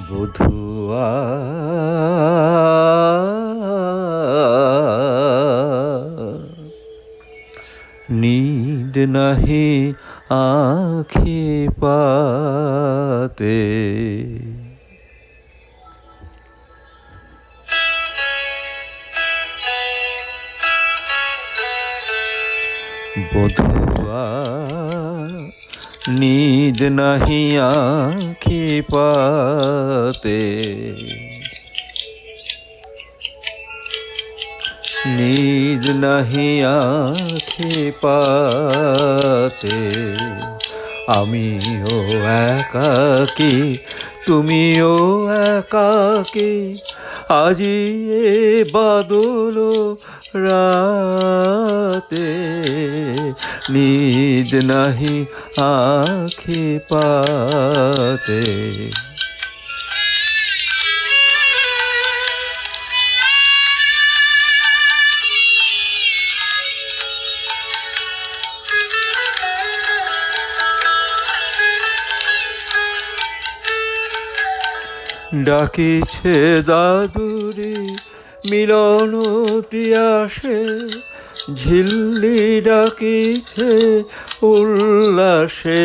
বধুয়া नींद नहीं आँखें पाते बधुआ नींद नहीं आँखें पाते नींद नहीं आँखें पाते आमिओ एकाकी तुमिओ एकाकी আজি এ বাদল রাতে नींद नहीं आँखें पाते ডাকিছে দাদুরি মিলনতি আসে ঝিল্লি ডাকিছে উল্লাসে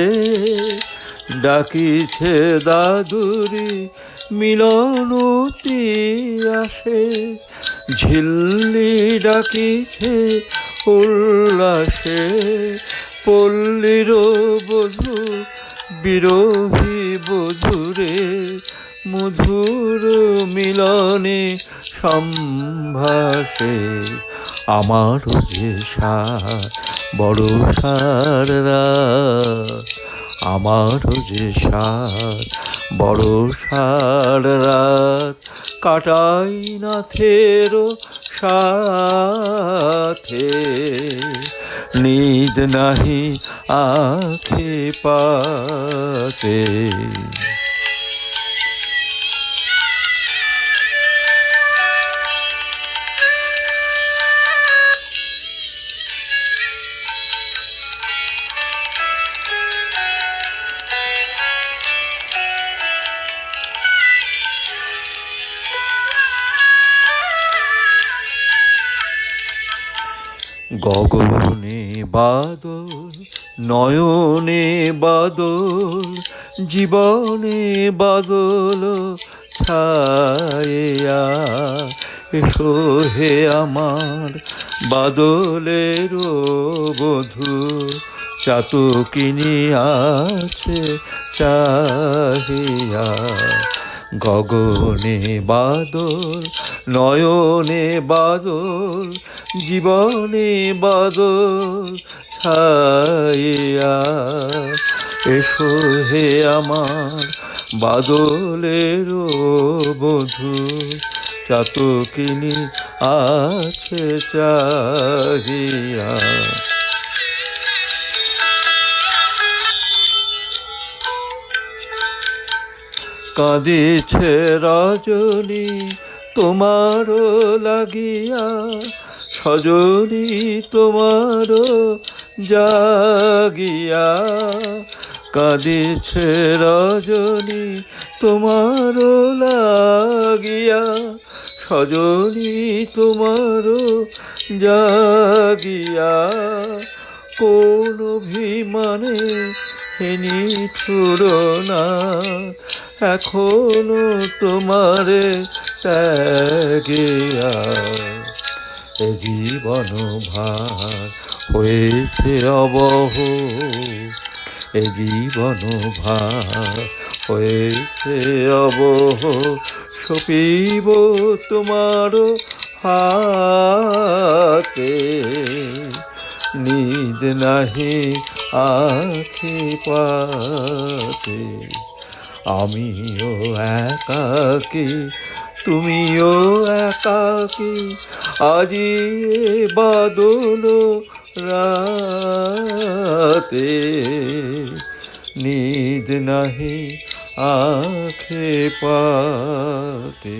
ডাকিছে দাদুরি মিলনতি আসে ঝিল্লি ডাকিছে উল্লাসে পল্লীর বধূ বিরোহী বধূরে মধুর মিলনে সম্ভাষে আমারও যে সার বড় সার রাত আমারও যে সার বড় সার রাত কাটাই নাথেরও সাথে नींद नहीं आँखें पाते গগনে বাদল নয়নে বাদল জীবনে বাদল ছায়া এসো হে আমার বাদলের বধূ চাতকিনী আছে চাহিয়া গগনে বাদল নয়নে বাদল জীবনে বাদল ছায়া এসো হে আমার বাদলের বধূ চাতকিনী আছে চাহিয়া কাঁদিছে রজনী তোমার লাগিয়া সজনী তোমার জাগিয়া কাঁদিছে রজনী তোমার লাগিয়া সজনী তোমার জাগিয়া কোন অভিমানে হেনি ঠুরনা এখনো তোমারে ত্যাগিয়া এ জীবন ভার হয়েছে অবহ এ জীবন ভার হয়েছে অবহ সপিব তোমার হাতে नींद नहीं आँखें पाते आमिओ एकाकी तुमिओ एकाकी আজি বাদল রাতে नींद नहीं आँखें पाते।